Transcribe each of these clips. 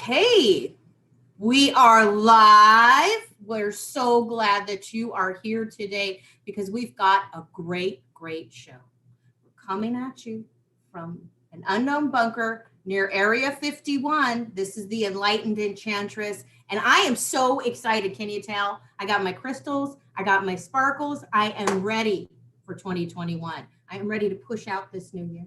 Okay, we are live. We're so glad that you are here today because we've got a great show. We're coming at you from an unknown bunker near Area 51. This is the Enlightened Enchantress, and I am so excited. Can you tell? I got my crystals, I got my sparkles. I am ready for 2021. I am ready to push out this new year,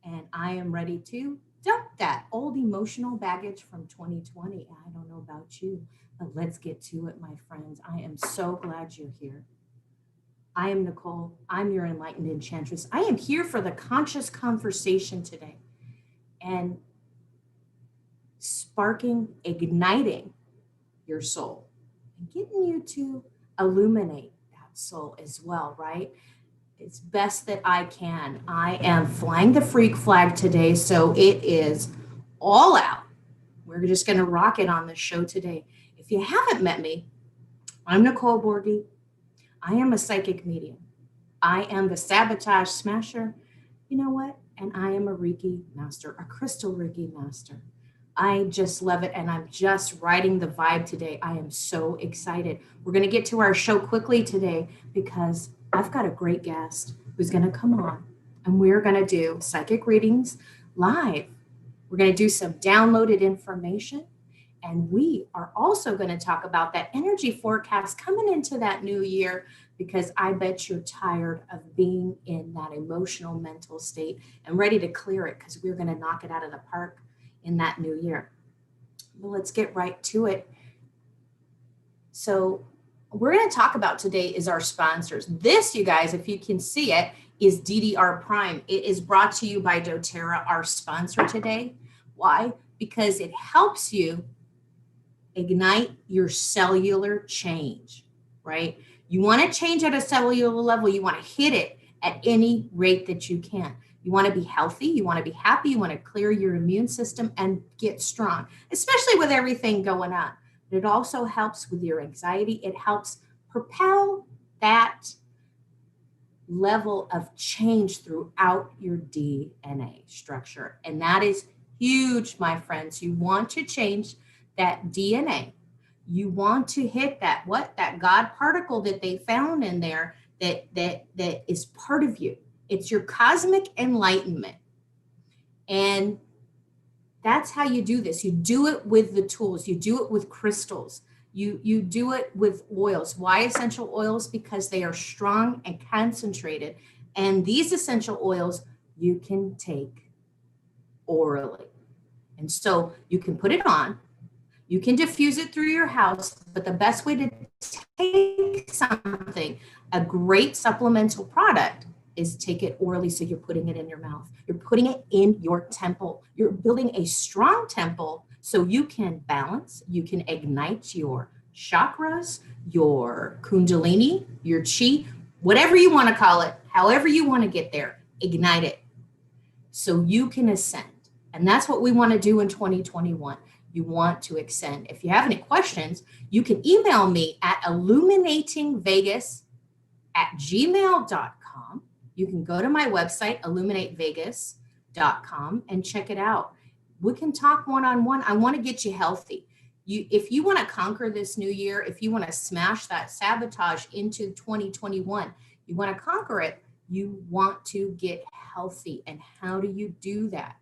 and I am ready to dump that old emotional baggage from 2020. I don't know about you, but let's get to it, my friends. I am so glad you're here. I am Nicole. I'm your Enlightened Enchantress. I am here for the conscious conversation today and sparking, igniting your soul and getting you to illuminate that soul as well, right? It's best that I can. I am flying the freak flag today, so it is all out. We're just going to rock it on the show today. If you haven't met me, I'm Nicole Borghi. I am a psychic medium. I am the sabotage smasher. You know what? And I am a Reiki master, a crystal Reiki master. I just love it, and I'm just riding the vibe today. I am so excited. We're going to get to our show quickly today because I've got a great guest who's going to come on, and we're going to do psychic readings live. We're going to do some downloaded information, and we are also going to talk about that energy forecast coming into that new year, because I bet you're tired of being in that emotional mental state and ready to clear it, because we're going to knock it out of the park in that new year. Well, let's get right to it. So we're going to talk about today is our sponsors. This, you guys, if you can see it, is DDR Prime. It is brought to you by doTERRA, our sponsor today. Why? Because it helps you ignite your cellular change, right? You want to change at a cellular level. You want to hit it at any rate that you can. You want to be healthy. You want to be happy. You want to clear your immune system and get strong, especially with everything going on. But it also helps with your anxiety. It helps propel that level of change throughout your DNA structure. And that is huge, my friends. You want to change that DNA. You want to hit that God particle that they found in there that is part of you. It's your cosmic enlightenment. And that's how you do this. You do it with the tools. You do it with crystals. You do it with oils. Why essential oils? Because they are strong and concentrated. And these essential oils you can take orally. And so you can put it on. You can diffuse it through your house. But the best way to take something, a great supplemental product, is take it orally. So you're putting it in your mouth. You're putting it in your temple. You're building a strong temple so you can balance, you can ignite your chakras, your kundalini, your chi, whatever you want to call it, however you want to get there, ignite it so you can ascend. And that's what we want to do in 2021. You want to ascend. If you have any questions, you can email me at illuminatingvegas@gmail.com. You can go to my website, illuminatevegas.com, and check it out. We can talk one-on-one. I want to get you healthy. If you want to conquer this new year, if you want to smash that sabotage into 2021, you want to conquer it, you want to get healthy. And how do you do that?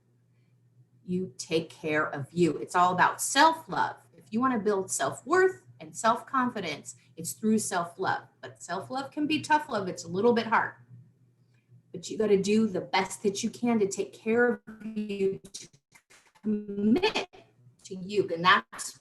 You take care of you. It's all about self-love. If you want to build self-worth and self-confidence, it's through self-love. But self-love can be tough love. It's a little bit hard. But you got to do the best that you can to take care of you, to commit to you. And that's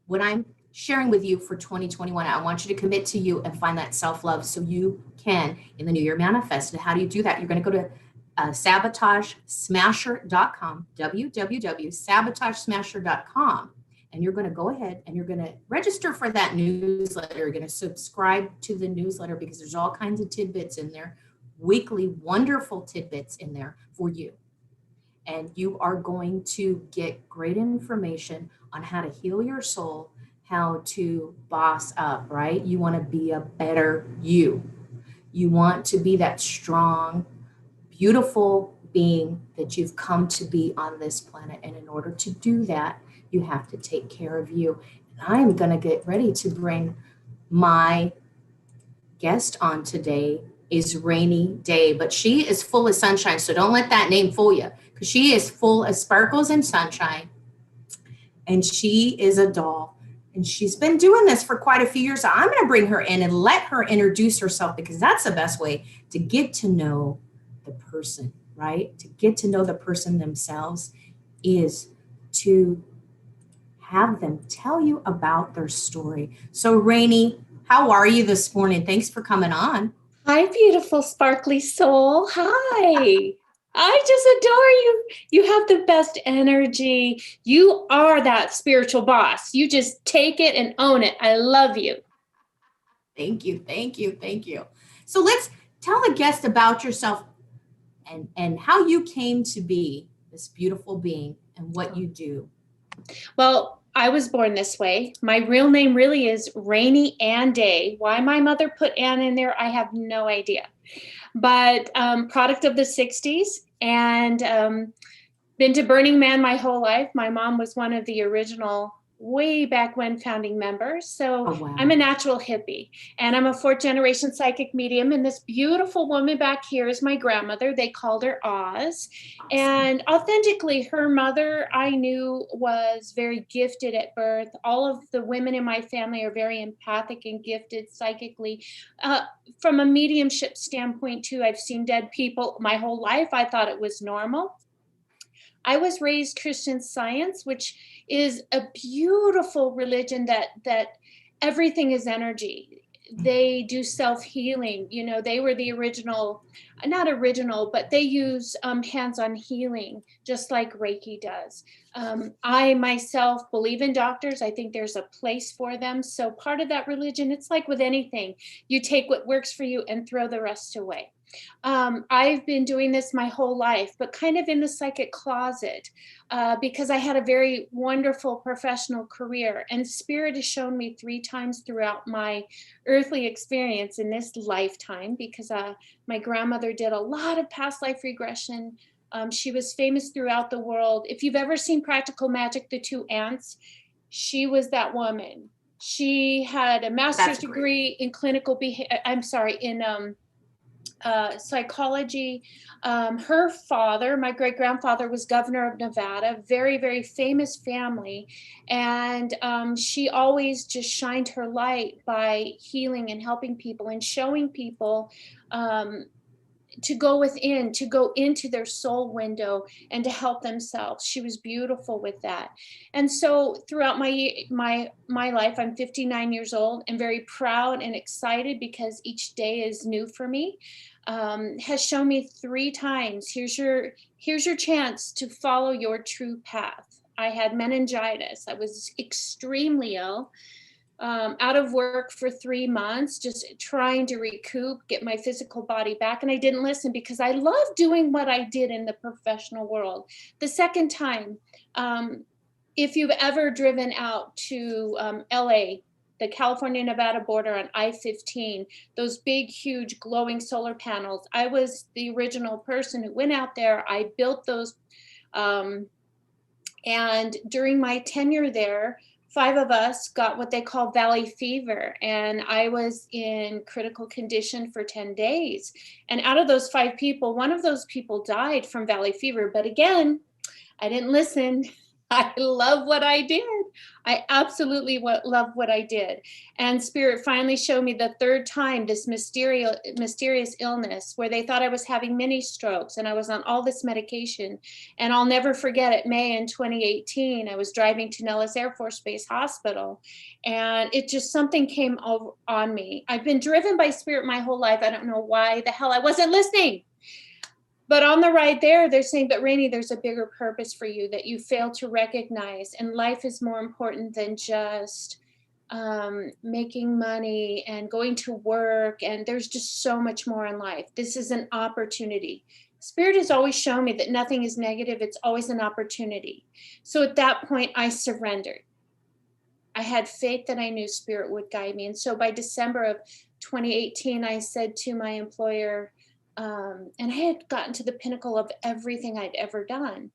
what I'm sharing with you for 2021. I want you to commit to you and find that self-love so you can, in the new year, manifest. And how do you do that? You're going to go to sabotagesmasher.com, www.sabotagesmasher.com. And you're going to go ahead and you're going to register for that newsletter. You're going to subscribe to the newsletter because there's all kinds of tidbits in there, weekly, wonderful tidbits in there for you. And you are going to get great information on how to heal your soul, how to boss up, right? You want to be a better you. You want to be that strong, beautiful being that you've come to be on this planet. And in order to do that, you have to take care of you. And I'm going to get ready to bring my guest on today is Rainy Day, but she is full of sunshine. So don't let that name fool you, because she is full of sparkles and sunshine. And she is a doll. And she's been doing this for quite a few years. So I'm going to bring her in and let her introduce herself, because that's the best way to get to know the person, right? To get to know the person themselves is to have them tell you about their story. So Rainy, how are you this morning? Thanks for coming on. Hi, beautiful, sparkly soul. Hi. I just adore you. You have the best energy. You are that spiritual boss. You just take it and own it. I love you. Thank you, thank you, thank you. So let's tell the guest about yourself and how you came to be this beautiful being and what you do. Well, I was born this way. My real name really is Rainy Ann Day. Why my mother put Ann in there, I have no idea. But product of the 60s, and been to Burning Man my whole life. My mom was one of the original, way back when, founding members. So Oh, wow. I'm a natural hippie, and I'm a fourth generation psychic medium. And this beautiful woman back here is my grandmother. They called her Oz. And authentically, her mother, I knew, was very gifted at birth. All of the women in my family are very empathic and gifted psychically. From a mediumship standpoint, too, I've seen dead people my whole life. I thought it was normal. I was raised Christian Science, which is a beautiful religion that everything is energy. They do self-healing. You know, they were the original, not original, but they use hands-on healing, just like Reiki does. I myself believe in doctors. I think there's a place for them. So part of that religion, it's like with anything, you take what works for you and throw the rest away. I've been doing this my whole life, but kind of in the psychic closet, because I had a very wonderful professional career, and Spirit has shown me 3 times throughout my earthly experience in this lifetime, because my grandmother did a lot of past life regression. She was famous throughout the world. If you've ever seen Practical Magic, the 2 ants, she was that woman. She had a master's degree in clinical behavior. I'm sorry, in psychology. Her father, my great grandfather, was governor of Nevada, very, very famous family. And she always just shined her light by healing and helping people and showing people to go within, to go into their soul window and to help themselves. She was beautiful with that. And so throughout my life, I'm 59 years old and very proud and excited, because each day is new for me. Has shown me 3 times, here's your chance to follow your true path. I had meningitis. I was extremely ill. Out of work for 3 months, just trying to recoup, get my physical body back. And I didn't listen, because I love doing what I did in the professional world. The second time, if you've ever driven out to LA, the California-Nevada border on I-15, those big, huge, glowing solar panels, I was the original person who went out there. I built those. And during my tenure there, 5 of us got what they call valley fever, and I was in critical condition for 10 days. And out of those 5 people, 1 of those people died from valley fever. But again, I didn't listen. I love what I did. I absolutely love what I did. And Spirit finally showed me the 3rd time this mysterious illness, where they thought I was having mini strokes and I was on all this medication. And I'll never forget it. May in 2018, I was driving to Nellis Air Force Base Hospital, and it just, something came on me. I've been driven by Spirit my whole life. I don't know why the hell I wasn't listening. But on the ride there, they're saying, but Rainey, there's a bigger purpose for you that you fail to recognize. And life is more important than just making money and going to work. And there's just so much more in life. This is an opportunity. Spirit has always shown me that nothing is negative. It's always an opportunity. So at that point, I surrendered. I had faith that I knew Spirit would guide me. And so by December of 2018, I said to my employer, And I had gotten to the pinnacle of everything I'd ever done.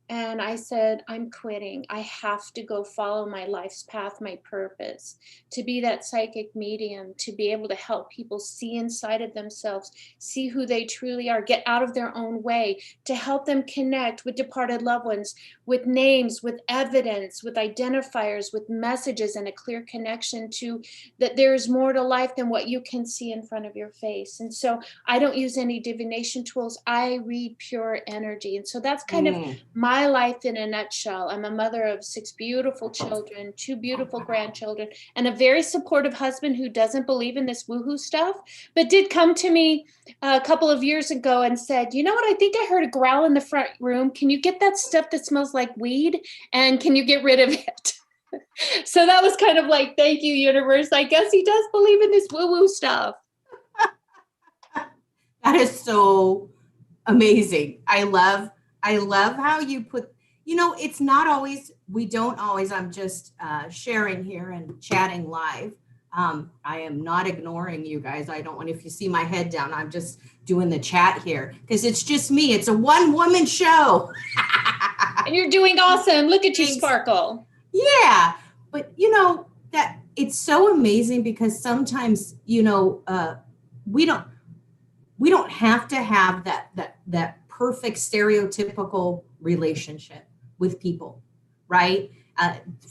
And I said, I'm quitting. I have to go follow my life's path, my purpose, to be that psychic medium, to be able to help people see inside of themselves, see who they truly are, get out of their own way, to help them connect with departed loved ones, with names, with evidence, with identifiers, with messages, and a clear connection to that there's more to life than what you can see in front of your face. And so I don't use any divination tools. I read pure energy. And so that's kind of my life in a nutshell. I'm a mother of 6 beautiful children, 2 beautiful grandchildren, and a very supportive husband who doesn't believe in this woohoo stuff, but did come to me a couple of years ago and said, you know what, I think I heard a growl in the front room. Can you get that stuff that smells like weed? And can you get rid of it? So that was kind of like, thank you, universe. I guess he does believe in this woo-woo stuff. That is so amazing. I love how you put, it's not always, we don't always, I'm just sharing here and chatting live. I am not ignoring you guys. I don't want, if you see my head down, I'm just doing the chat here because it's just me. It's a one-woman show. And you're doing awesome. Look at you, Thanks. sparkle. Yeah. But that it's so amazing because sometimes, we don't have to have that perfect stereotypical relationship with people, right?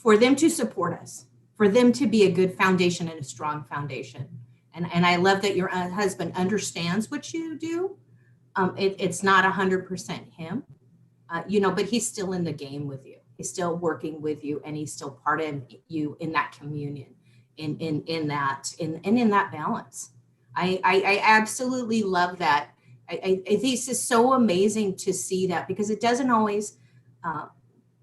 For them to support us, for them to be a good foundation and a strong foundation. And I love that your husband understands what you do. It's not 100% him, but he's still in the game with you. He's still working with you, and he's still part of you in that communion, in that balance. I absolutely love that. I think this is so amazing to see that because it doesn't always,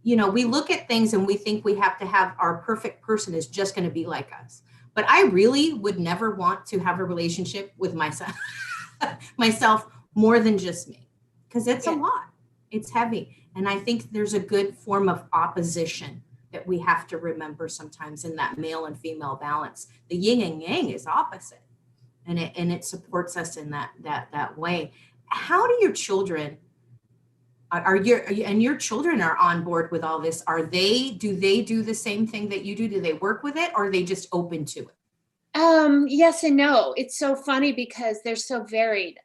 we look at things and we think we have to have our perfect person is just going to be like us. But I really would never want to have a relationship with myself more than just me, because it's a lot. It's heavy. And I think there's a good form of opposition that we have to remember sometimes in that male and female balance. The yin and yang is opposite. And it supports us in that way. How do your children your children are on board with all this? Do they do the same thing that you do? Do they work with it, or are they just open to it? Yes and no. It's so funny because they're so varied.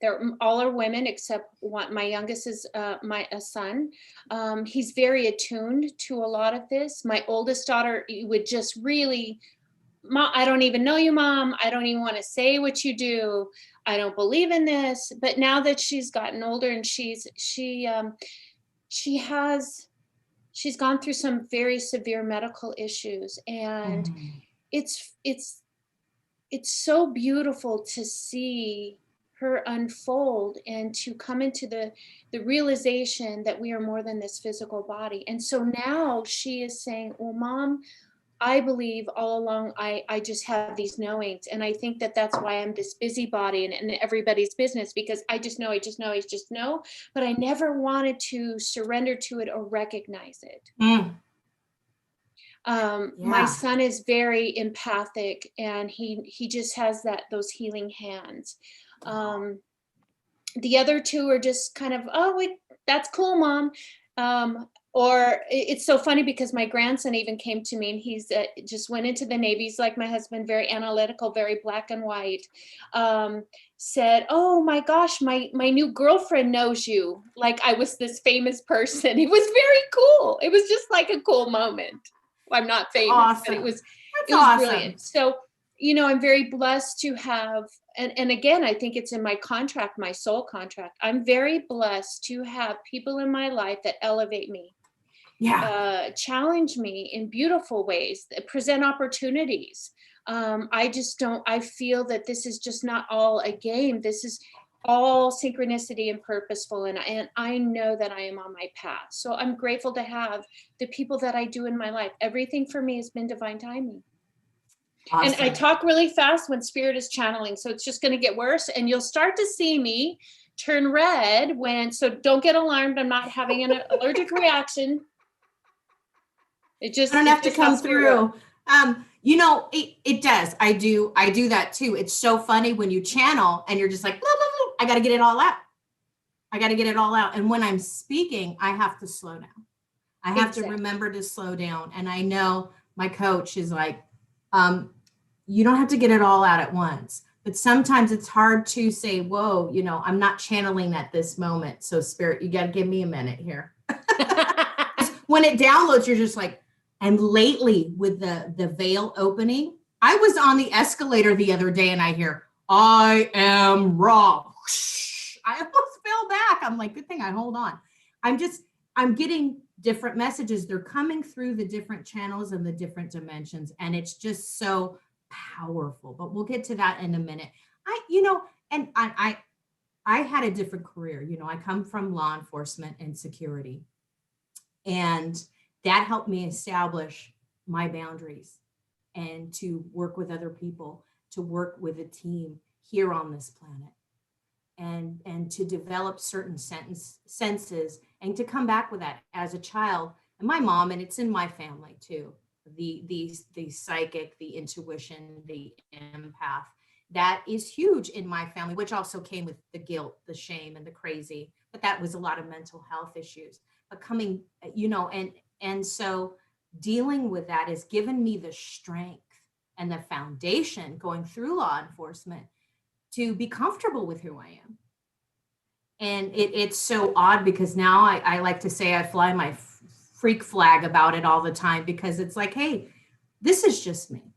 They're all are women except one. My youngest is a son. He's very attuned to a lot of this. My oldest daughter would just really, Mom, I don't even know you, Mom. I don't even want to say what you do. I don't believe in this. But now that she's gotten older and she's gone through some very severe medical issues, and it's so beautiful to see her unfold and to come into the realization that we are more than this physical body. And so now she is saying, well, Mom, I believe all along I just have these knowings. And I think that's why I'm this busybody and everybody's business, because I just know. But I never wanted to surrender to it or recognize it. My son is very empathic, and he just has those healing hands. The other two are just kind of, oh, wait, that's cool, Mom. Or it's so funny because my grandson even came to me, and he's just went into the Navy. He's like my husband, very analytical, very black and white. Said, oh my gosh, my new girlfriend knows you. Like I was this famous person. It was very cool. It was just like a cool moment. I'm not famous, but it was awesome. Brilliant. So, I'm very blessed to have, and again, I think it's in my contract, my soul contract. I'm very blessed to have people in my life that elevate me, challenge me in beautiful ways, that present opportunities. I feel that this is just not all a game. This is all synchronicity and purposeful. And I know that I am on my path. So I'm grateful to have the people that I do in my life. Everything for me has been divine timing. Awesome. And I talk really fast when spirit is channeling. So it's just going to get worse. And you'll start to see me turn red so don't get alarmed. I'm not having an allergic reaction. It just, I don't have to come through. It does. I do that too. It's so funny when you channel and you're just like, blah, blah, blah. I got to get it all out. I got to get it all out. And when I'm speaking, I have to slow down. I have to remember to slow down. And I know my coach is like, you don't have to get it all out at once. But sometimes it's hard to say, whoa, I'm not channeling at this moment. So spirit, you got to give me a minute here. When it downloads, you're just like, and lately with the veil opening, I was on the escalator the other day and I hear, I am raw. I almost fell back. I'm like, good thing I hold on. I'm getting different messages. They're coming through the different channels and the different dimensions. And it's just so powerful, but we'll get to that in a minute. I had a different career. I come from law enforcement and security, and that helped me establish my boundaries and to work with other people, to work with a team here on this planet, and to develop certain senses and to come back with that as a child. And my mom, and it's in my family too, the psychic, the intuition, the empath, that is huge in my family, which also came with the guilt, the shame, and the crazy, but that was a lot of mental health issues. But coming, and so dealing with that has given me the strength and the foundation going through law enforcement to be comfortable with who I am. And it's so odd because now I like to say I fly my freak flag about it all the time, because it's like, hey, this is just me.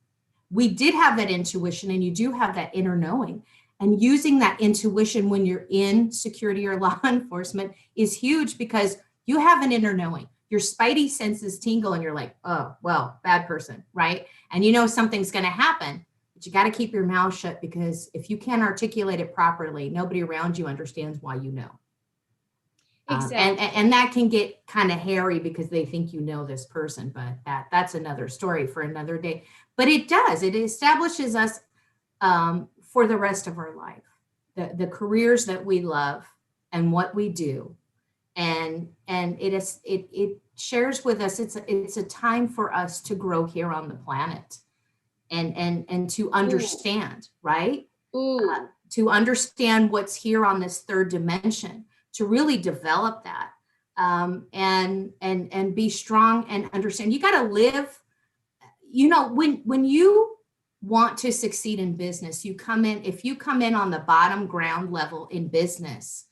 We did have that intuition, and you do have that inner knowing. And using that intuition when you're in security or law enforcement is huge, because you have an inner knowing. Your spidey senses tingle and you're like, oh, well, bad person, right? And something's going to happen, but you got to keep your mouth shut, because if you can't articulate it properly, nobody around you understands why you know. Exactly. And that can get kind of hairy because they think this person, but that's another story for another day. But it establishes us for the rest of our life, the careers that we love and what we do. And it shares with us, it's a time for us to grow here on the planet and to understand, right? To understand what's here on this third dimension, to really develop that, and be strong and understand. You got to live, when you want to succeed in business, if you come in on the bottom ground level in business,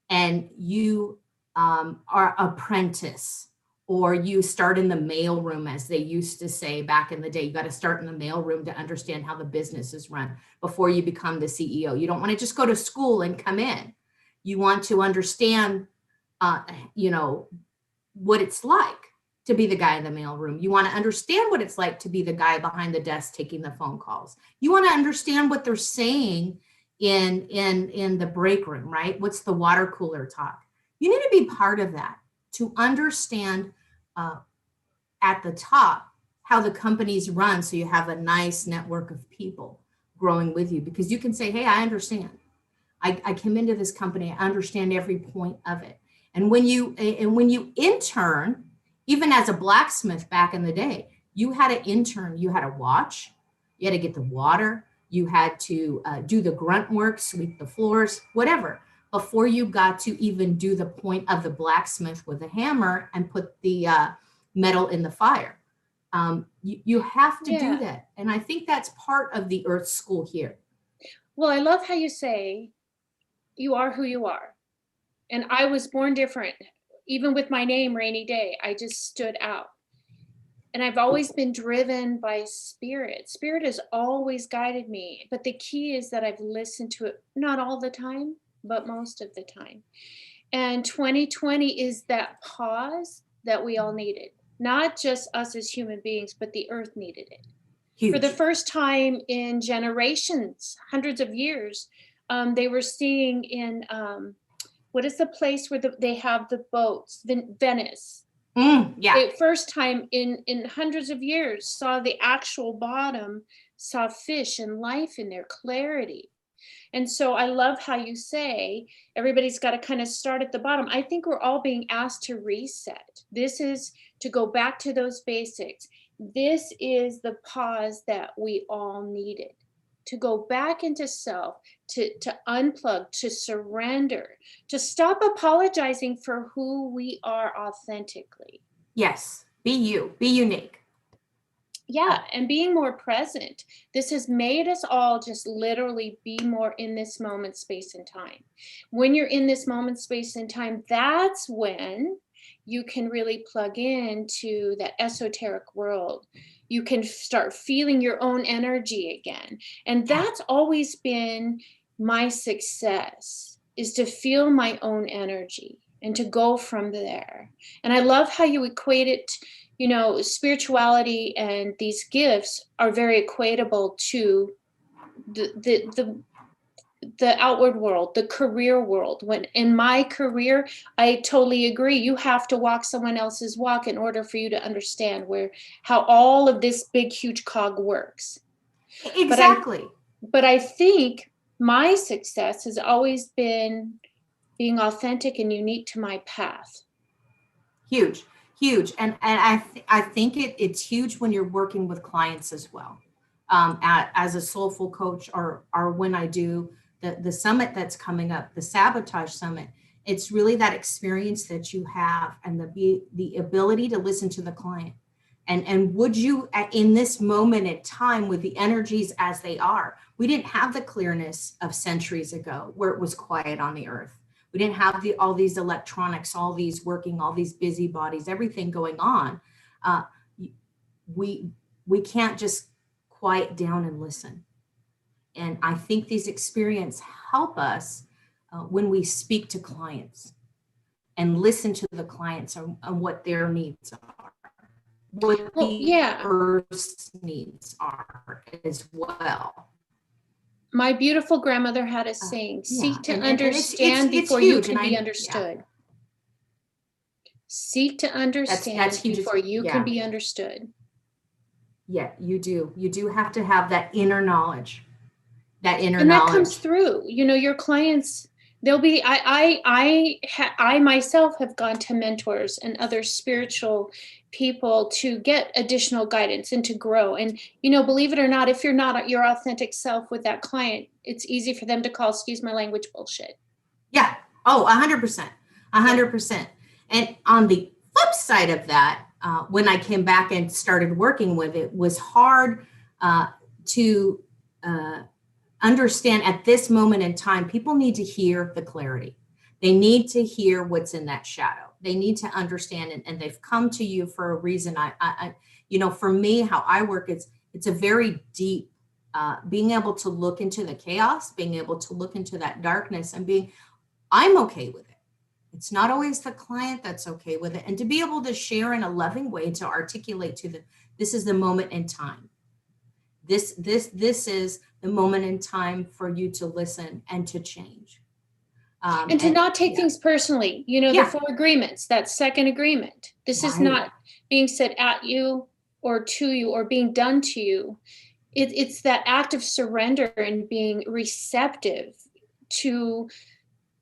and you are apprentice, or you start in the mail room, as they used to say back in the day. You got to start in the mail room to understand how the business is run before you become the CEO. You don't want to just go to school and come in. You want to understand, what it's like to be the guy in the mail room. You want to understand what it's like to be the guy behind the desk taking the phone calls. You want to understand what they're saying in the break room, right? What's the water cooler talk? You need to be part of that to understand at the top how the companies run, so you have a nice network of people growing with you, because you can say, hey, I understand. I came into this company, I understand every point of it. And when you intern, even as a blacksmith back in the day, you had an intern, you had to watch, you had to get the water, you had to do the grunt work, sweep the floors, whatever, before you got to even do the point of the blacksmith with a hammer and put the metal in the fire. You have to do that. And I think that's part of the Earth School here. Well, I love how you say you are who you are. And I was born different. Even with my name, Rainy Day, I just stood out. And I've always been driven by spirit. Spirit has always guided me. But the key is that I've listened to it, not all the time, but most of the time. And 2020 is that pause that we all needed. Not just us as human beings, but the earth needed it. Huge. For the first time in generations, hundreds of years, they were seeing in, what is the place where they have the boats? Venice. The first time in hundreds of years saw the actual bottom, saw fish and life in their clarity. And so I love how you say everybody's got to kind of start at the bottom. I think we're all being asked to reset. This is to go back to those basics. This is the pause that we all needed. to go back into self, to unplug, to surrender, to stop apologizing for who we are authentically. Yes. Be you. Be unique. Yeah, and being more present. This has made us all just literally be more in this moment, space, and time. When you're in this moment, space, and time, that's when you can really plug into that esoteric world. You can start feeling your own energy again. And that's always been my success, is to feel my own energy and to go from there. And I love how you equate it, you know, spirituality and these gifts are very equatable to the outward world, the career world. When in my career, I totally agree. You have to walk someone else's walk in order for you to understand how all of this big, huge cog works. Exactly. But I think my success has always been being authentic and unique to my path. Huge. And I think it's huge when you're working with clients as well. As a soulful coach, or when I do the summit that's coming up, the Sabotage Summit, it's really that experience that you have and the ability to listen to the client. And would you, in this moment in time, with the energies as they are, we didn't have the clearness of centuries ago where it was quiet on the earth. We didn't have all these electronics, all these working, all these busybodies, everything going on. We can't just quiet down and listen. And I think these experiences help us when we speak to clients and listen to the clients on what their needs are, what the Earth's needs are as well. My beautiful grandmother had a saying, seek to understand before you can be understood. Seek to understand before you can be understood. Yeah, you do. You do have to have that inner knowledge. And that comes through, you know, your clients, they'll be, I myself have gone to mentors and other spiritual people to get additional guidance and to grow. And, you know, believe it or not, if you're not your authentic self with that client, it's easy for them to call, excuse my language, bullshit. Yeah. Oh, 100%. 100%. And on the flip side of that, when I came back and started working with it, was hard to understand at this moment in time. People need to hear the clarity. They need to hear what's in that shadow. They need to understand, and they've come to you for a reason. I you know, for me, how I work, it's a very deep, being able to look into the chaos, being able to look into that darkness, and I'm okay with it. It's not always the client that's okay with it, and to be able to share in a loving way, to articulate to them, this is the moment in time. This is the moment in time for you to listen and to change. And to not take things personally, you know, the 4 agreements, that second agreement. This is not being said at you or to you or being done to you. It's that act of surrender and being receptive to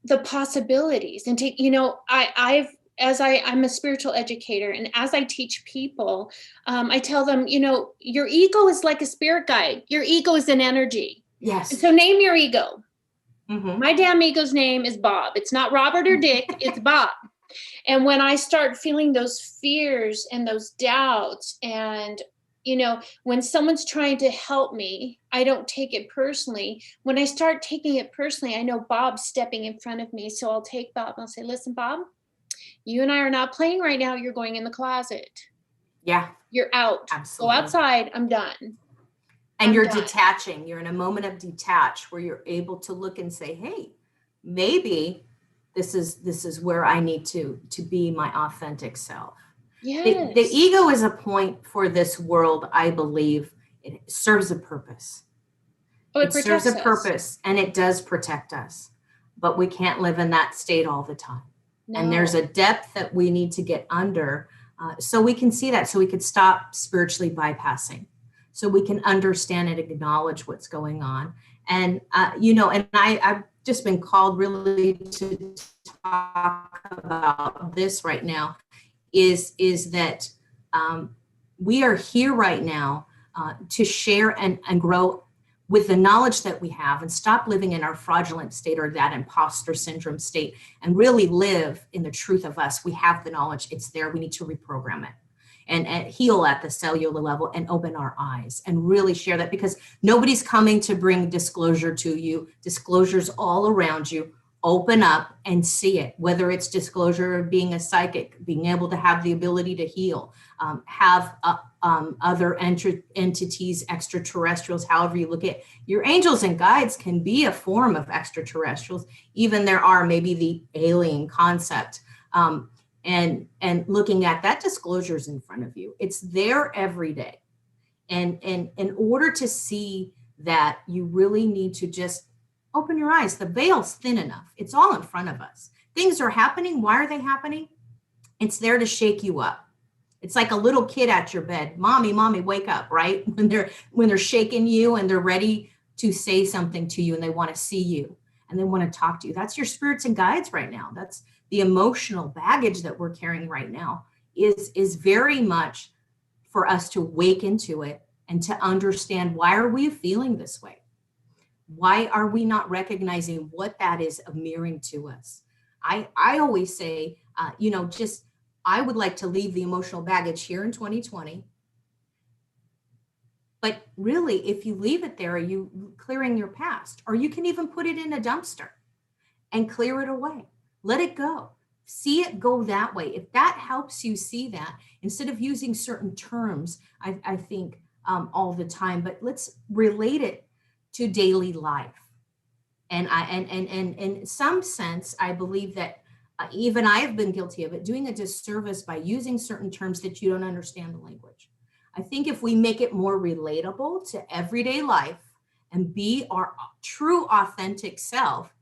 the possibilities. And to, you know, I'm a spiritual educator, and as I teach people, I tell them, you know, your ego is like a spirit guide. Your ego is an energy. Yes. And so name your ego. Mm-hmm. My damn ego's name is Bob. It's not Robert or Dick, it's Bob. And when I start feeling those fears and those doubts, and, you know, when someone's trying to help me, I don't take it personally. When I start taking it personally, I know Bob's stepping in front of me. So I'll take Bob and I'll say, listen, Bob, you and I are not playing right now. You're going in the closet. Yeah. You're out. Absolutely. Go outside. I'm done. And you're detaching. You're in a moment of detach where you're able to look and say, hey, maybe this is where I need to be my authentic self. Yes. The ego is a point for this world, I believe. It serves a purpose. Oh, it serves a purpose, and it does protect us. But we can't live in that state all the time. No. And there's a depth that we need to get under so we can see that, so we could stop spiritually bypassing. So we can understand and acknowledge what's going on. And, you know, and I've just been called really to talk about this right now, is that we are here right now to share and grow. with the knowledge that we have, and stop living in our fraudulent state or that imposter syndrome state, and really live in the truth of us. We have the knowledge, it's there, we need to reprogram it and heal at the cellular level and open our eyes and really share that, because nobody's coming to bring disclosure to you. Disclosure's all around you. Open up and see it, whether it's disclosure of being a psychic, being able to have the ability to heal, have other entities, extraterrestrials, however you look at it. Your angels and guides can be a form of extraterrestrials. Even there are maybe the alien concept. And looking at that, disclosure is in front of you. It's there every day. And in order to see that, you really need to just open your eyes. The veil's thin enough. It's all in front of us. Things are happening. Why are they happening? It's there to shake you up. It's like a little kid at your bed. Mommy, wake up, right? When they're shaking you and they're ready to say something to you and they want to see you and they want to talk to you. That's your spirits and guides right now. That's the emotional baggage that we're carrying right now is very much for us to wake into it and to understand, why are we feeling this way? Why are we not recognizing what that is mirroring to us? I always say, I would like to leave the emotional baggage here in 2020. But really, if you leave it there, are you clearing your past? Or you can even put it in a dumpster and clear it away. Let it go. See it go that way. If that helps you see that, instead of using certain terms, I think all the time, but let's relate it to daily life. And in some sense, I believe that even I have been guilty of it, doing a disservice by using certain terms that you don't understand the language. I think if we make it more relatable to everyday life and be our true authentic self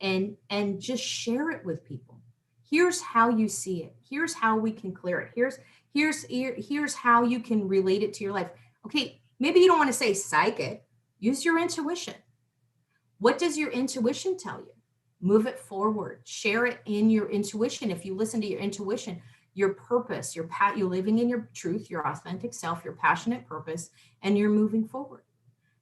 and just share it with people. Here's how you see it. Here's how we can clear it. Here's how you can relate it to your life. Okay, maybe you don't want to say psychic. Use your intuition. What does your intuition tell you? Move it forward. Share it in your intuition. If you listen to your intuition, your purpose, you're living in your truth, your authentic self, your passionate purpose, and you're moving forward.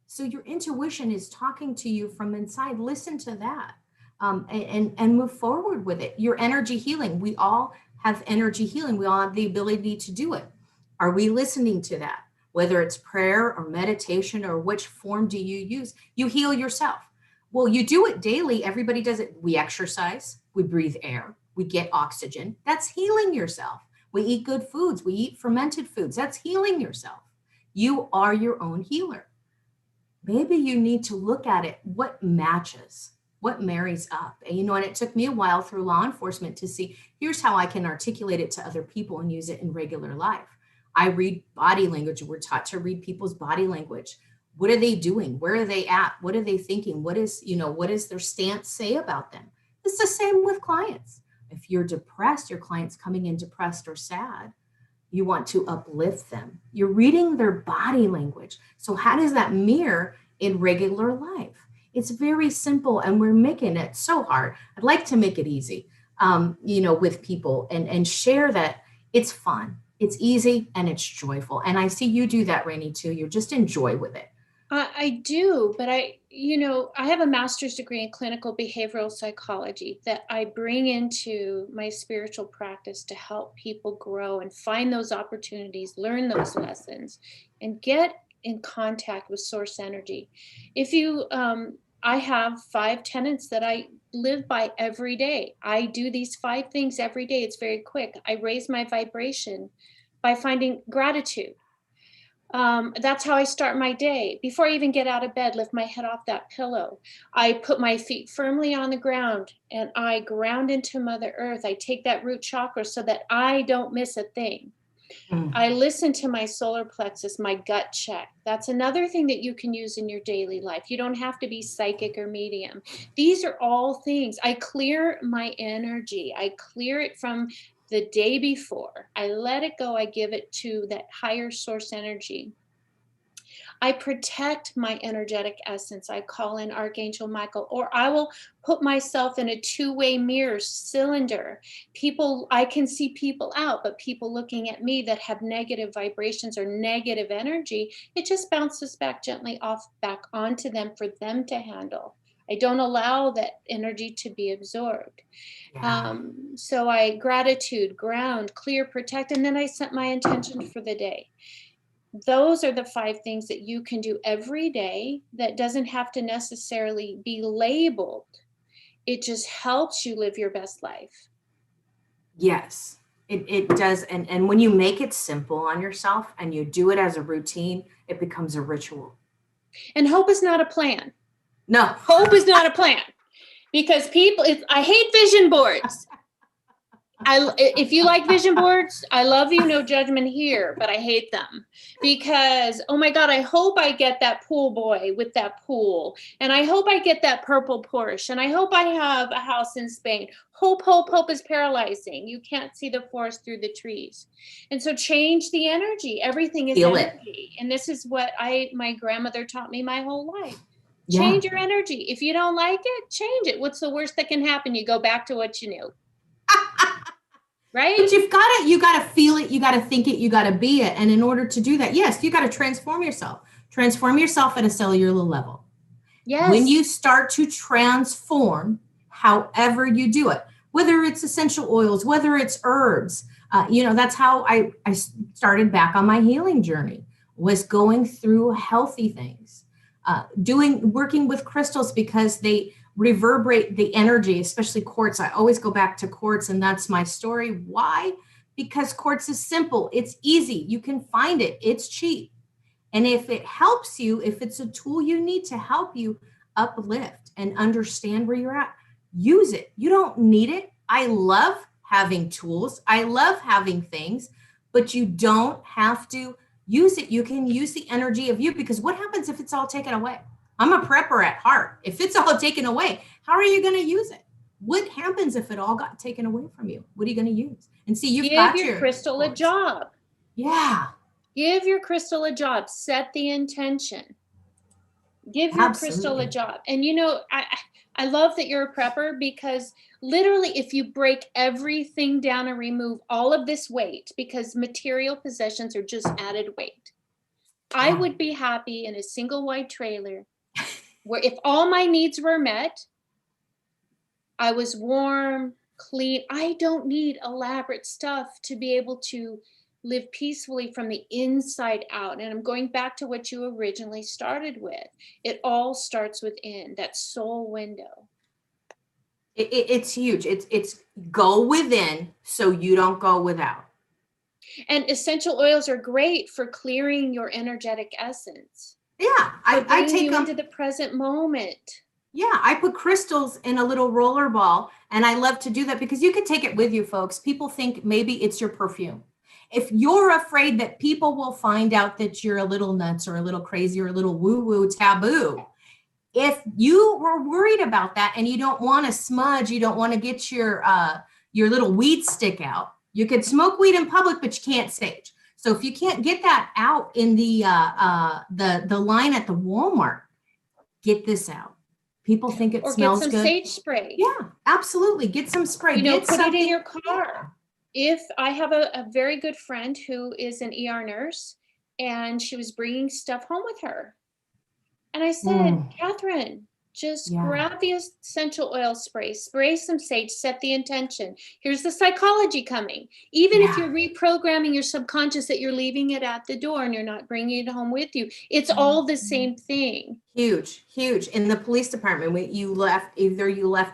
So your intuition is talking to you from inside. Listen to that and move forward with it. Your energy healing. We all have energy healing. We all have the ability to do it. Are we listening to that? Whether it's prayer or meditation or which form do you use? You heal yourself. Well, you do it daily. Everybody does it. We exercise, we breathe air, we get oxygen. That's healing yourself. We eat good foods. We eat fermented foods. That's healing yourself. You are your own healer. Maybe you need to look at it. What matches? What marries up? And it took me a while through law enforcement to see, here's how I can articulate it to other people and use it in regular life. I read body language. We're taught to read people's body language. What are they doing? Where are they at? What are they thinking? What does their stance say about them? It's the same with clients. If you're depressed, your client's coming in depressed or sad, you want to uplift them. You're reading their body language. So how does that mirror in regular life? It's very simple, and we're making it so hard. I'd like to make it easy, with people and share that it's fun, it's easy, and it's joyful. And I see you do that, Rainey, too. You just enjoy with it. I do, but I have a master's degree in clinical behavioral psychology that I bring into my spiritual practice to help people grow and find those opportunities, learn those lessons, and get in contact with source energy. I have 5 tenets that I live by every day. I do these 5 things every day. It's very quick. I raise my vibration by finding gratitude. That's how I start my day. Before I even get out of bed, lift my head off that pillow. I put my feet firmly on the ground and I ground into Mother Earth. I take that root chakra so that I don't miss a thing. I listen to my solar plexus, my gut check. That's another thing that you can use in your daily life. You don't have to be psychic or medium. These are all things. I clear my energy. I clear it from the day before. I let it go. I give it to that higher source energy. I protect my energetic essence. I call in Archangel Michael, or I will put myself in a two-way mirror cylinder. People, I can see people out, but people looking at me that have negative vibrations or negative energy, it just bounces back gently off back onto them for them to handle. I don't allow that energy to be absorbed. Yeah. So I gratitude, ground, clear, protect, and then I set my intention for the day. Those are the 5 things that you can do every day that doesn't have to necessarily be labeled. It just helps you live your best life. Yes, it does. And when you make it simple on yourself and you do it as a routine, it becomes a ritual. And hope is not a plan. No. Hope is not a plan. Because people, I hate vision boards. If you like vision boards, I love you, no judgment here, but I hate them because, oh my God, I hope I get that pool boy with that pool. And I hope I get that purple Porsche. And I hope I have a house in Spain. Hope, hope, hope is paralyzing. You can't see the forest through the trees. And so change the energy. Everything is Feel energy. And this is what my grandmother taught me my whole life. Yeah. Change your energy. If you don't like it, change it. What's the worst that can happen? You go back to what you knew. Right? But you got to feel it, you got to think it, you got to be it. And in order to do that, yes, you got to transform yourself at a cellular level. Yes. When you start to transform, however you do it, whether it's essential oils, whether it's herbs, that's how I started back on my healing journey, was going through healthy things, working with crystals because they reverberate the energy, especially quartz. I always go back to quartz, and that's my story. Why? Because quartz is simple. It's easy. You can find it. It's cheap. And if it helps you, if it's a tool you need to help you uplift and understand where you're at, use it. You don't need it. I love having tools. I love having things, but you don't have to use it. You can use the energy of you, because what happens if it's all taken away? I'm a prepper at heart. If it's all taken away, how are you going to use it? What happens if it all got taken away from you? What are you going to use? And see, you've got your crystal a job. Yeah. Give your crystal a job. Set the intention. Give your crystal a job. And I love that you're a prepper, because literally if you break everything down and remove all of this weight, because material possessions are just added weight, I would be happy in a single wide trailer where if all my needs were met, I was warm, clean. I don't need elaborate stuff to be able to live peacefully from the inside out. And I'm going back to what you originally started with. It all starts within, that soul window. It's huge. It's go within so you don't go without. And essential oils are great for clearing your energetic essence. Yeah, I take them into the present moment. Yeah, I put crystals in a little roller ball, and I love to do that because you can take it with you, folks. People think maybe it's your perfume. If you're afraid that people will find out that you're a little nuts or a little crazy or a little woo-woo taboo, if you were worried about that and you don't want to smudge, you don't want to get your little weed stick out, you could smoke weed in public, but you can't sage. So if you can't get that out in the line at the Walmart, get this out. People think it smells good. Or get some sage spray. Yeah, absolutely. Get some spray. Put it in your car. If I have a very good friend who is an ER nurse, and she was bringing stuff home with her. And I said, Catherine, just grab the essential oil spray some sage, set the intention. Here's the psychology coming. Even if you're reprogramming your subconscious that you're leaving it at the door and you're not bringing it home with you, it's all the same thing. Huge, huge. In the police department, you left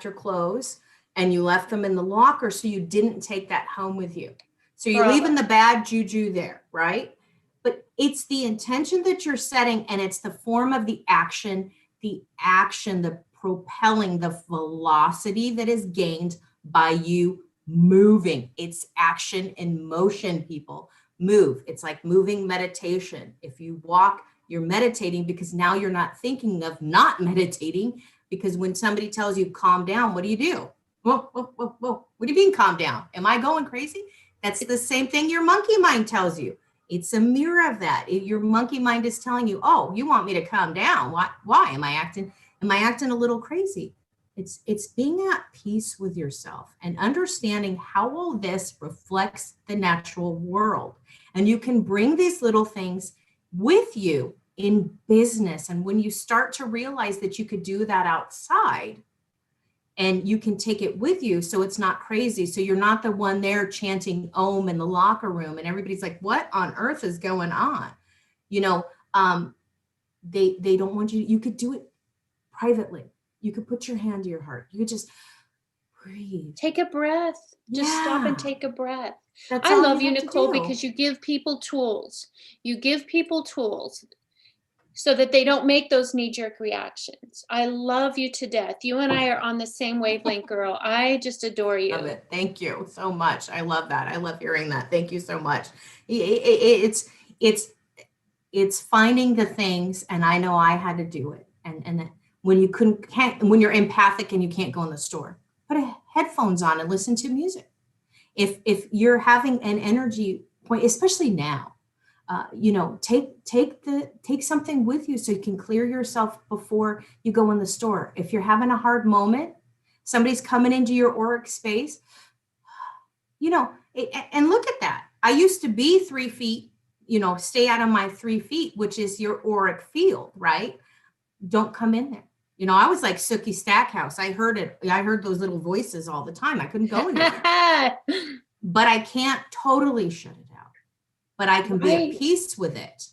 your clothes and you left them in the locker, so you didn't take that home with you. So you're leaving the bad juju there, right? But it's the intention that you're setting, and it's the form of the action, the propelling, the velocity that is gained by you moving. It's action in motion, people. Move. It's like moving meditation. If you walk, you're meditating, because now you're not thinking of not meditating, because when somebody tells you calm down, what do you do? Whoa, whoa, whoa, whoa. What do you mean calm down? Am I going crazy? That's the same thing your monkey mind tells you. It's a mirror of that. Your monkey mind is telling you, oh, you want me to calm down. Why am I acting a little crazy? It's being at peace with yourself and understanding how all this reflects the natural world. And you can bring these little things with you in business. And when you start to realize that you could do that outside, and you can take it with you, so it's not crazy. So you're not the one there chanting Om in the locker room and everybody's like, what on earth is going on? You know, they don't want you. You could do it privately. You could put your hand to your heart. You could just breathe. Take a breath. Just stop and Yeah. take a breath. That's I all love you, have to Nicole, do. because you give people tools. You give people tools so that they don't make those knee-jerk reactions. I love you to death. You and I are on the same wavelength, girl. I just adore you. Love it. Thank you so much. I love that. I love hearing that. Thank you so much. It's finding the things, and I know I had to do it. And when you when you're empathic and you can't go in the store, put headphones on and listen to music. If you're having an energy point, especially now, you know, take something with you so you can clear yourself before you go in the store. If you're having a hard moment, somebody's coming into your auric space, you know, and look at that. I used to be 3 feet, you know, stay out of my 3 feet, which is your auric field, right? Don't come in there. You know, I was like Sookie Stackhouse. I heard it. I heard those little voices all the time. I couldn't go anywhere. But I can't totally shut it out. But I can be at peace with it.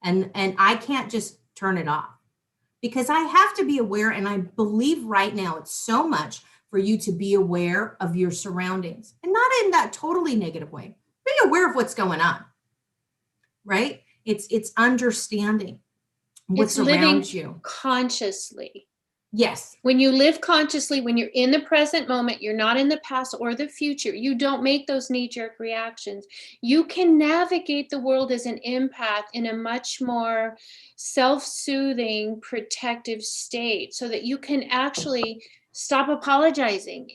And I can't just turn it off. Because I have to be aware, and I believe right now it's so much for you to be aware of your surroundings. And not in that totally negative way. Be aware of what's going on. Right? It's understanding what's around you. Consciously. Yes. When you live consciously, when you're in the present moment, you're not in the past or the future, you don't make those knee-jerk reactions. You can navigate the world as an empath in a much more self-soothing, protective state so that you can actually stop apologizing.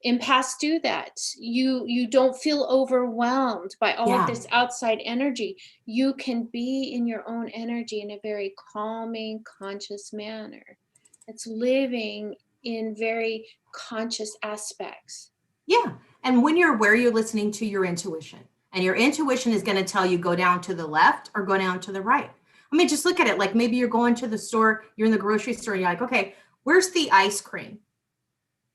Empaths do that. You don't feel overwhelmed by all of this outside energy. You can be in your own energy in a very calming, conscious manner. It's living in very conscious aspects. Yeah. And when you're aware, you're listening to your intuition. And your intuition is going to tell you go down to the left or go down to the right. I mean, just look at it. Like maybe you're going to the store, you're in the grocery store, and you're like, okay, where's the ice cream?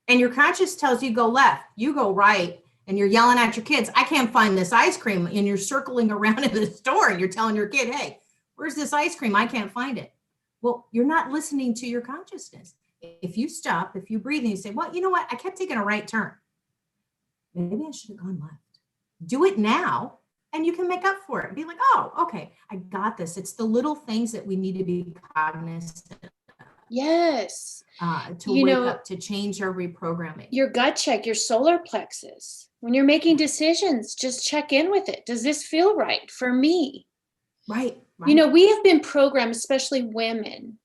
And your conscious tells you go left, you go right, and you're yelling at your kids, I can't find this ice cream. And you're circling around in the store and you're telling your kid, hey, where's this ice cream? I can't find it. Well, you're not listening to your consciousness. If you stop, if you breathe and you say, well, you know what? I kept taking a right turn. Maybe I should have gone left. Do it now and you can make up for it. Be like, oh, okay, I got this. It's the little things that we need to be cognizant of. Yes. To wake up, to change our reprogramming. Your gut check, your solar plexus. When you're making decisions, just check in with it. Does this feel right for me? Right. You know, we have been programmed, especially women,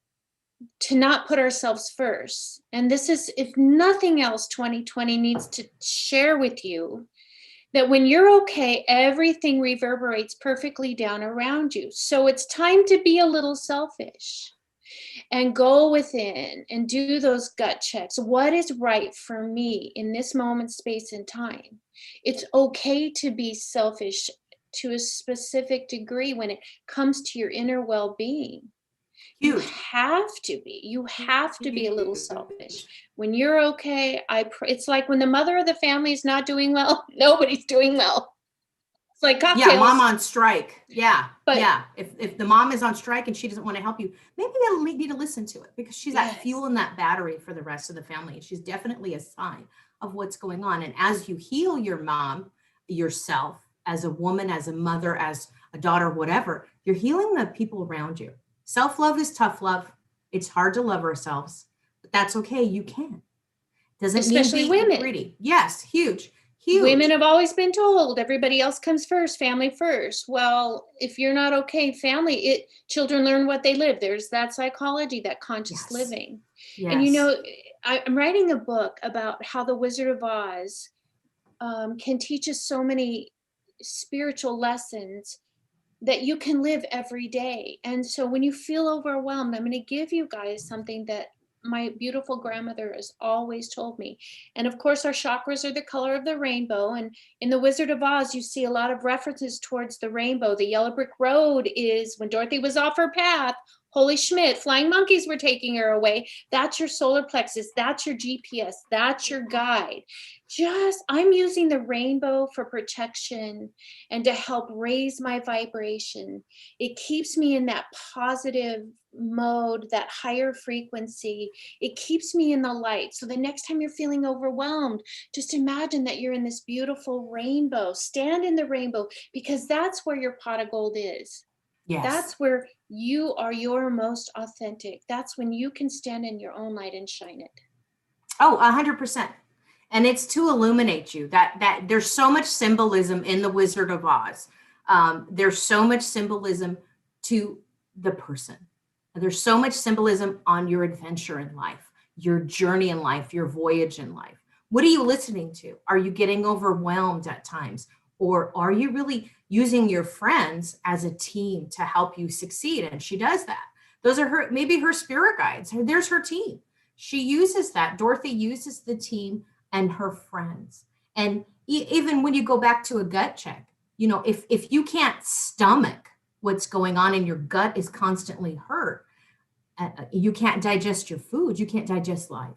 to not put ourselves first. And this is, if nothing else, 2020 needs to share with you that when you're okay, everything reverberates perfectly down around you. So it's time to be a little selfish and go within and do those gut checks. What is right for me in this moment, space, and time? It's okay to be selfish to a specific degree when it comes to your inner well-being. You have to be. You have to be a little selfish. When you're okay, it's like when the mother of the family is not doing well, nobody's doing well. It's like cocktails. Yeah, mom on strike. Yeah, but yeah. If the mom is on strike and she doesn't want to help you, maybe you'll need to listen to it because she's that fuel in that battery for the rest of the family. And she's definitely a sign of what's going on. And as you heal your mom, yourself, as a woman, as a mother, as a daughter, whatever, you're healing the people around you. Self-love is tough love. It's hard to love ourselves, but that's okay. You can. Doesn't especially mean women. Pretty. Yes, huge. Women have always been told everybody else comes first, family first. Well, if you're not okay, family, children learn what they live. There's that psychology, that conscious living. Yes. And you know, I'm writing a book about how the Wizard of Oz can teach us so many spiritual lessons that you can live every day. And so when you feel overwhelmed, I'm going to give you guys something that my beautiful grandmother has always told me. And of course, our chakras are the color of the rainbow. And in The Wizard of Oz, you see a lot of references towards the rainbow. The yellow brick road is when Dorothy was off her path. Holy Schmidt, flying monkeys were taking her away. That's your solar plexus. That's your GPS. That's your guide. I'm using the rainbow for protection and to help raise my vibration. It keeps me in that positive mode, that higher frequency. It keeps me in the light. So the next time you're feeling overwhelmed, just imagine that you're in this beautiful rainbow. Stand in the rainbow, because that's where your pot of gold is. Yes. That's where you are your most authentic. That's when you can stand in your own light and shine it. Oh, 100%. And it's to illuminate you. That there's so much symbolism in the Wizard of Oz. There's so much symbolism to the person. There's so much symbolism on your adventure in life, your journey in life, your voyage in life. What are you listening to? Are you getting overwhelmed at times? Or are you really using your friends as a team to help you succeed? And she does that. Those are maybe her spirit guides. There's her team. She uses that. Dorothy uses the team and her friends. And even when you go back to a gut check, if you can't stomach what's going on and your gut is constantly hurt, you can't digest your food, you can't digest life.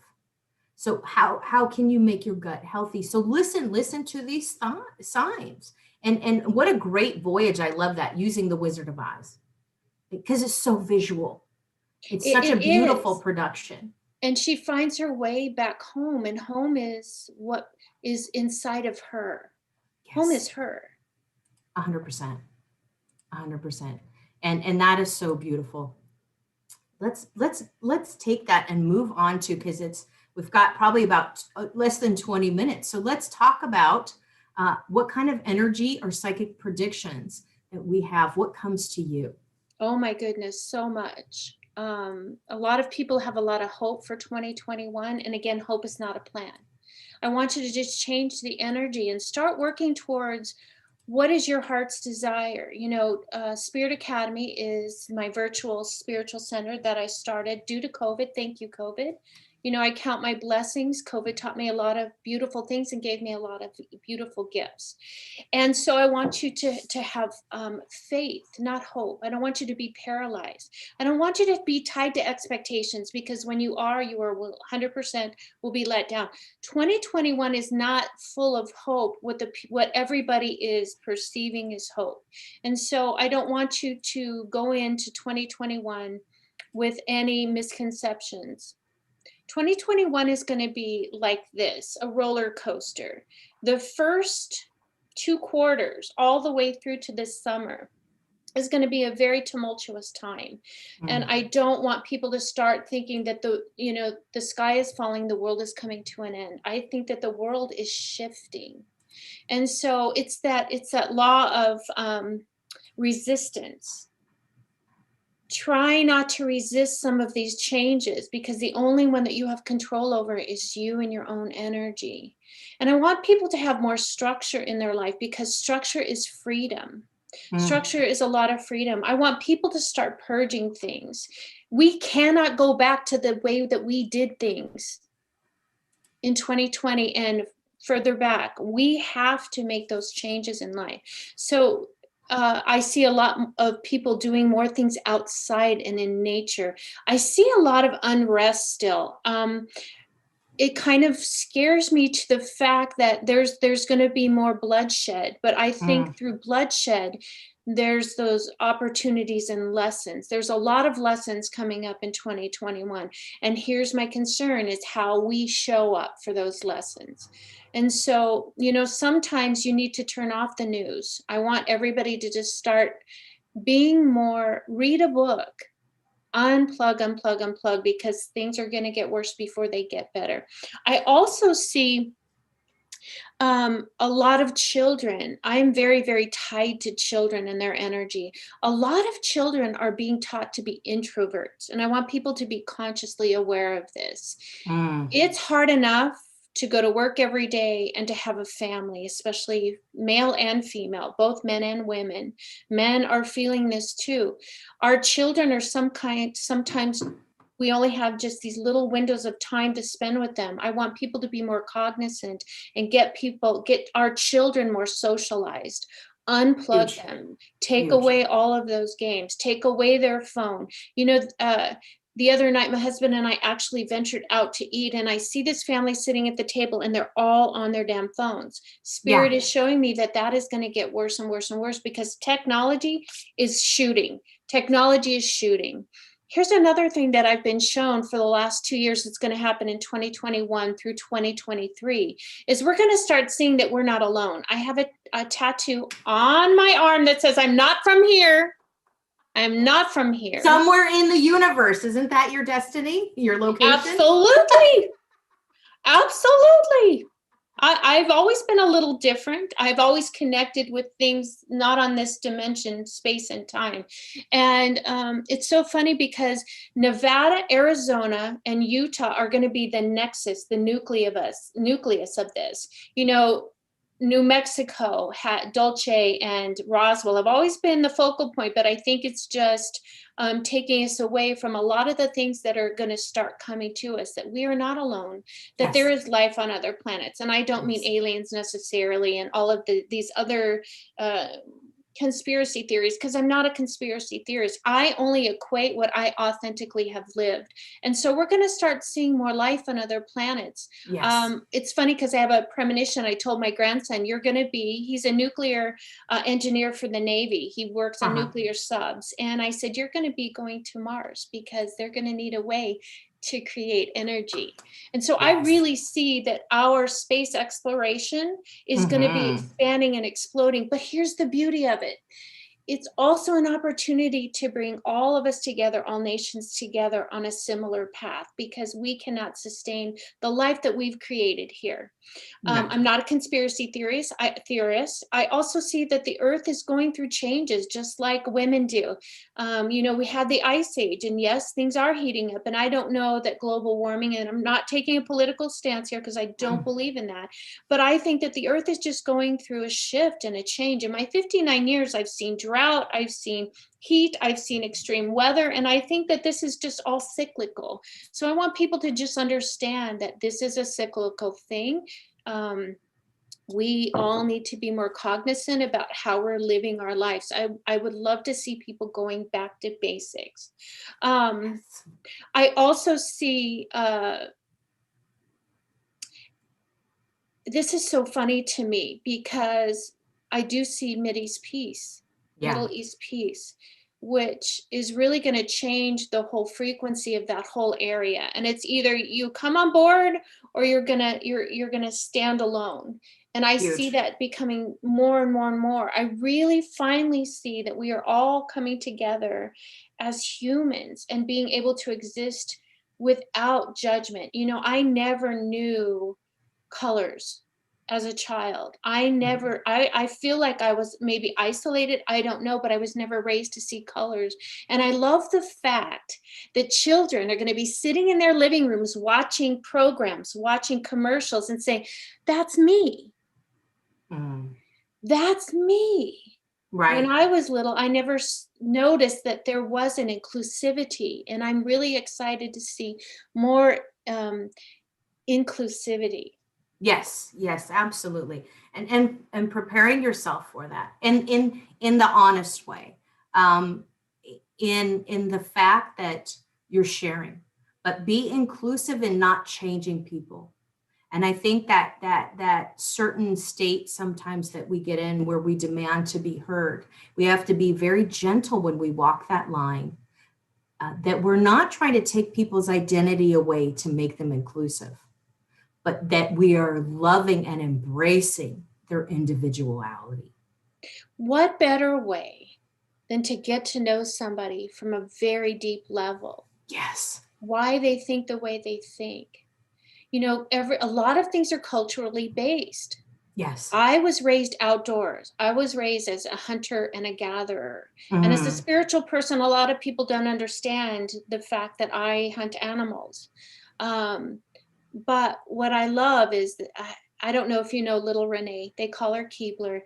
So how can you make your gut healthy? So listen to these signs. And what a great voyage. I love that, using the Wizard of Oz, because it's so visual. It's such a beautiful production. And she finds her way back home, and home is what is inside of her. Yes. Home is her. 100%. 100%. And that is so beautiful. Let's take that and move on to, because we've got probably about less than 20 minutes. So let's talk about what kind of energy or psychic predictions that we have. What comes to you? Oh my goodness, so much. A lot of people have a lot of hope for 2021. And again, hope is not a plan. I want you to just change the energy and start working towards what is your heart's desire. Spirit Academy is my virtual spiritual center that I started due to COVID. Thank you, COVID. I count my blessings. COVID taught me a lot of beautiful things and gave me a lot of beautiful gifts. And so I want you to have faith, not hope. I don't want you to be paralyzed. I don't want you to be tied to expectations, because when you are 100% will be let down. 2021 is not full of hope, what everybody is perceiving as hope. And so I don't want you to go into 2021 with any misconceptions. 2021 is going to be like this, a roller coaster. The first 2 quarters, all the way through to this summer, is going to be a very tumultuous time. And I don't want people to start thinking that the sky is falling, the world is coming to an end. I think that the world is shifting. And so it's that law of resistance. Try not to resist some of these changes, because the only one that you have control over is you and your own energy. And I want people to have more structure in their life, because structure is freedom. Structure is a lot of freedom. I want people to start purging things. We cannot go back to the way that we did things in 2020 and further back. We have to make those changes in life. So I see a lot of people doing more things outside and in nature. I see a lot of unrest still. It kind of scares me to the fact that there's going to be more bloodshed. But I think through bloodshed, there's those opportunities and lessons. There's a lot of lessons coming up in 2021. And here's my concern, is how we show up for those lessons. And so, sometimes you need to turn off the news. I want everybody to just start being more, read a book, unplug, because things are going to get worse before they get better. I also see a lot of children. I'm very, very tied to children and their energy. A lot of children are being taught to be introverts, and I want people to be consciously aware of this. It's hard enough to go to work every day and to have a family, especially male and female, both men and women. Men are feeling this too. Our children are sometimes we only have just these little windows of time to spend with them. I want people to be more cognizant and get our children more socialized. Unplug Huge. them, take Huge. away all of those games, take away their phone. The other night, my husband and I actually ventured out to eat, and I see this family sitting at the table and they're all on their damn phones. Spirit is showing me that is going to get worse and worse and worse because technology is shooting. Technology is shooting. Here's another thing that I've been shown for the last 2 years that's going to happen in 2021 through 2023 is we're going to start seeing that we're not alone. I have a tattoo on my arm that says, I'm not from here. I'm not from here. Somewhere in the universe. Isn't that your destiny? Your location? Absolutely. Absolutely. I've always been a little different. I've always connected with things not on this dimension, space and time. And it's so funny because Nevada, Arizona, and Utah are going to be the nexus, the nucleus of this. You know, New Mexico, Dulce and Roswell have always been the focal point, but I think it's just taking us away from a lot of the things that are going to start coming to us, that we are not alone, that there is life on other planets. And I don't mean aliens necessarily and all of these other conspiracy theories, because I'm not a conspiracy theorist. I only equate what I authentically have lived. And so we're going to start seeing more life on other planets. Yes. It's funny because I have a premonition. I told my grandson, he's a nuclear engineer for the Navy. He works on nuclear subs. And I said, you're going to be going to Mars because they're going to need a way to create energy. And so I really see that our space exploration is going to be expanding and exploding. But here's the beauty of it. It's also an opportunity to bring all of us together, all nations together on a similar path, because we cannot sustain the life that we've created here. I'm not a conspiracy theorist. I also see that the earth is going through changes just like women do. We had the ice age, and yes, things are heating up. And I don't know that global warming, and I'm not taking a political stance here because I don't believe in that. But I think that the earth is just going through a shift and a change. In my 59 years, I've seen drought, I've seen heat, I've seen extreme weather, and I think that this is just all cyclical. So I want people to just understand that this is a cyclical thing. We all need to be more cognizant about how we're living our lives. I would love to see people going back to basics. I also see, this is so funny to me because I do see Middle East peace, which is really going to change the whole frequency of that whole area. And it's either you come on board or you're gonna stand alone. And I see that becoming more and more and more. I really finally see that we are all coming together as humans and being able to exist without judgment. I never knew colors as a child. I feel like I was maybe isolated. I don't know, but I was never raised to see colors. And I love the fact that children are going to be sitting in their living rooms, watching programs, watching commercials and saying, that's me. That's me. Right. When I was little, I never noticed that there was an inclusivity. And I'm really excited to see more inclusivity. Yes, absolutely. And preparing yourself for that. And in the honest way. In the fact that you're sharing, but be inclusive in not changing people. And I think that certain states sometimes that we get in where we demand to be heard, we have to be very gentle when we walk that line, that we're not trying to take people's identity away to make them inclusive, but that we are loving and embracing their individuality. What better way than to get to know somebody from a very deep level? Yes. Why they think the way they think. A lot of things are culturally based. Yes. I was raised outdoors. I was raised as a hunter and a gatherer. And as a spiritual person, a lot of people don't understand the fact that I hunt animals. But what I love is that I don't know if you know little Renee, they call her Keebler.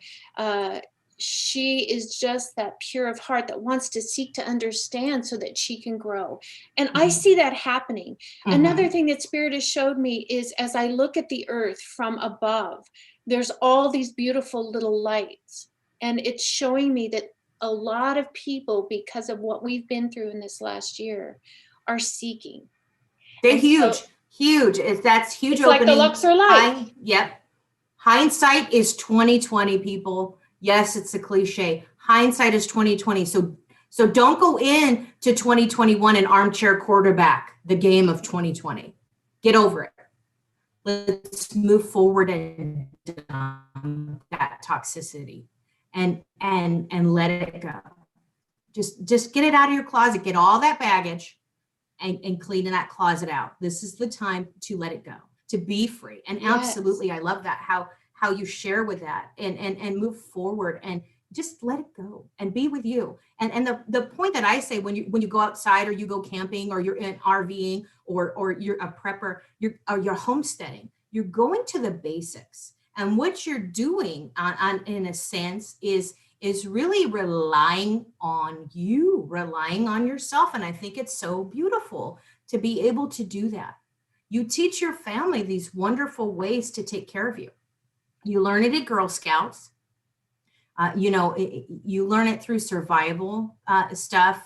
She is just that pure of heart that wants to seek to understand so that she can grow. And I see that happening. Another thing that Spirit has showed me is as I look at the earth from above, there's all these beautiful little lights. And it's showing me that a lot of people, because of what we've been through in this last year, are seeking. They're And huge, so huge. That's huge it's like the opening. Luxor light. Yep. Hindsight is 2020, people. Yes, it's a cliche. Hindsight is 2020. So don't go in to 2021 and armchair quarterback the game of 2020. Get over it. Let's move forward and that toxicity and let it go. Just get it out of your closet. Get all that baggage and cleaning that closet out. This is the time to let it go, to be free. And absolutely, I love that, how you share with that and move forward and just let it go and be with you. And the point that I say when you go outside or you go camping or you're in RVing or you're a prepper, you're homesteading, you're going to the basics. And what you're doing on in a sense is really relying on you, relying on yourself. And I think it's so beautiful to be able to do that. You teach your family these wonderful ways to take care of you. You learn it at Girl Scouts. You learn it through survival stuff,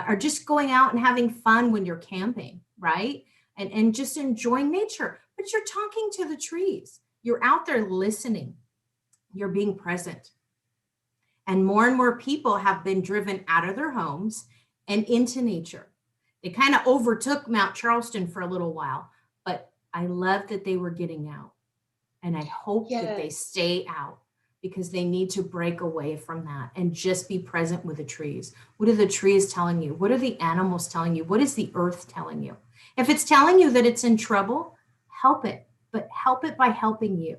or just going out and having fun when you're camping, right? And just enjoying nature. But you're talking to the trees. You're out there listening. You're being present. And more people have been driven out of their homes and into nature. They kind of overtook Mount Charleston for a little while, but I love that they were getting out. And I hope that they stay out because they need to break away from that and just be present with the trees. What are the trees telling you? What are the animals telling you? What is the earth telling you? If it's telling you that it's in trouble, help it, but help it by helping you.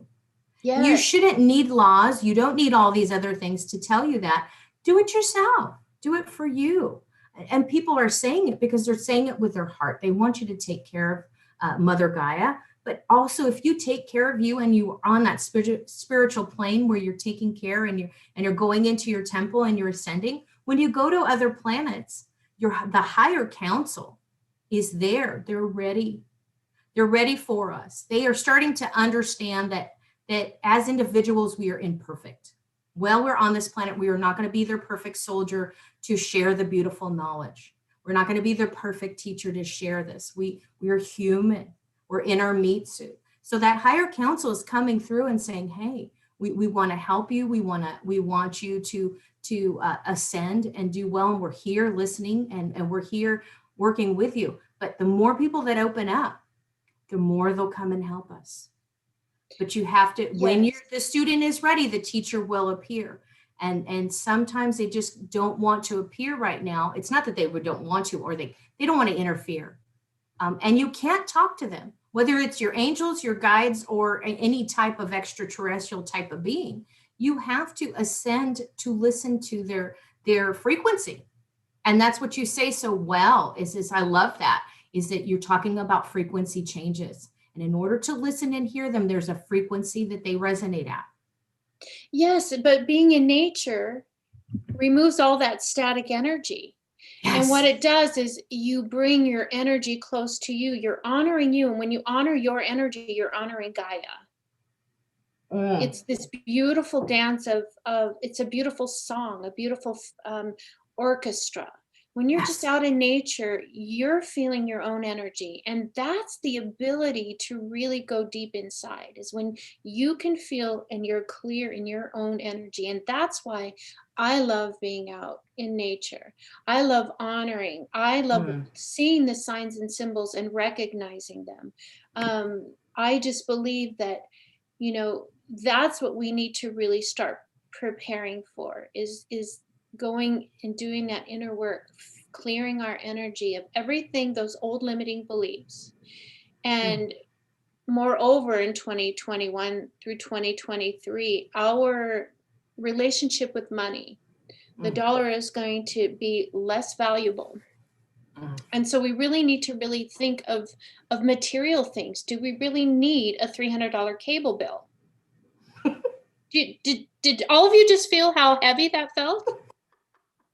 Yes. You shouldn't need laws. You don't need all these other things to tell you that. Do it yourself. Do it for you. And people are saying it because they're saying it with their heart. They want you to take care of Mother Gaia. But also, if you take care of you and you are on that spiritual plane where you're taking care and you're going into your temple and you're ascending, when you go to other planets, the higher council is there. They're ready. They're ready for us. They are starting to understand that as individuals, we are imperfect. While we're on this planet, we are not going to be their perfect soldier to share the beautiful knowledge. We're not going to be their perfect teacher to share this. We are human. We're in our meat suit. So that higher council is coming through and saying, hey, we want to help you. We want you to ascend and do well. And we're here listening and we're here working with you. But the more people that open up, the more they'll come and help us. But you have to, when the student is ready, the teacher will appear. And sometimes they just don't want to appear right now. It's not that they don't want to, or they don't want to interfere. And you can't talk to them, whether it's your angels, your guides, or any type of extraterrestrial type of being. You have to ascend to listen to their frequency. And that's what you say so well, is I love that, is that you're talking about frequency changes. And in order to listen and hear them, there's a frequency that they resonate at. Yes, but being in nature removes all that static energy. Yes. And what it does is you bring your energy close to you. You're honoring you. And when you honor your energy, you're honoring Gaia. It's this beautiful dance of it's a beautiful song, a beautiful orchestra. When you're just out in nature, you're feeling your own energy. And that's the ability to really go deep inside, is when you can feel and you're clear in your own energy. And that's why I love being out in nature. I love honoring. I love seeing the signs and symbols and recognizing them. I just believe that, that's what we need to really start preparing for, is going and doing that inner work, clearing our energy of everything, those old limiting beliefs. And moreover, in 2021 through 2023, our relationship with money, the dollar is going to be less valuable. And so we really need to really think of material things. Do we really need a $300 cable bill? Did all of you just feel how heavy that felt?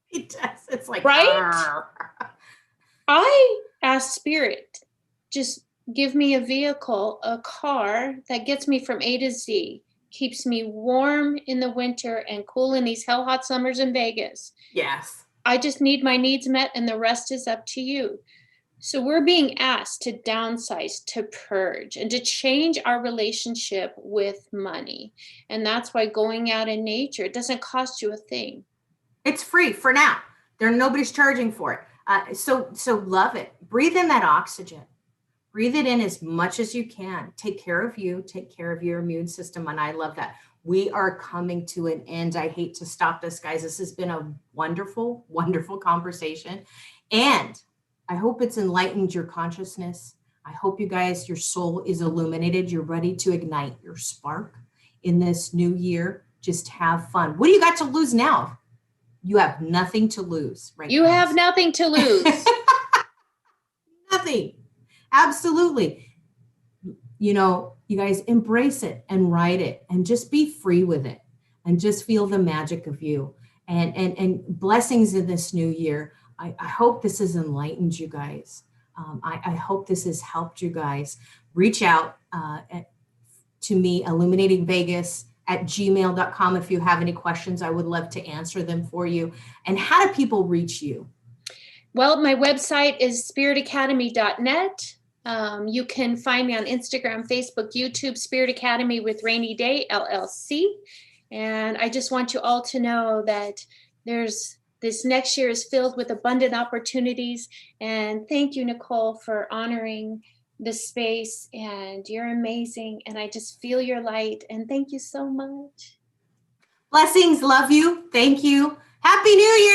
It does. It's like, right? I asked Spirit, just give me a vehicle, a car that gets me from A to Z, keeps me warm in the winter and cool in these hell hot summers in Vegas. Yes. I just need my needs met and the rest is up to you. So we're being asked to downsize, to purge, and to change our relationship with money. And that's why going out in nature, it doesn't cost you a thing. It's free for now. Nobody's charging for it. So love it. Breathe in that oxygen. Breathe it in as much as you can. Take care of you. Take care of your immune system. And I love that. We are coming to an end. I hate to stop this, guys. This has been a wonderful, wonderful conversation. And I hope it's enlightened your consciousness. I hope you guys, your soul is illuminated. You're ready to ignite your spark in this new year. Just have fun. What do you got to lose now? You have nothing to lose, right? You have nothing to lose. Nothing. Absolutely. You know, you guys embrace it and write it and just be free with it and just feel the magic of you and blessings in this new year. I hope this has enlightened you guys. I hope this has helped you guys. Reach out to me, illuminatingvegas@gmail.com. If you have any questions, I would love to answer them for you. And how do people reach you? Well, my website is spiritacademy.net. You can find me on Instagram, Facebook, YouTube, Spirit Academy with Rainy Day, LLC. And I just want you all to know that this next year is filled with abundant opportunities. And thank you, Nicole, for honoring the space. And you're amazing. And I just feel your light. And thank you so much. Blessings. Love you. Thank you. Happy New Year.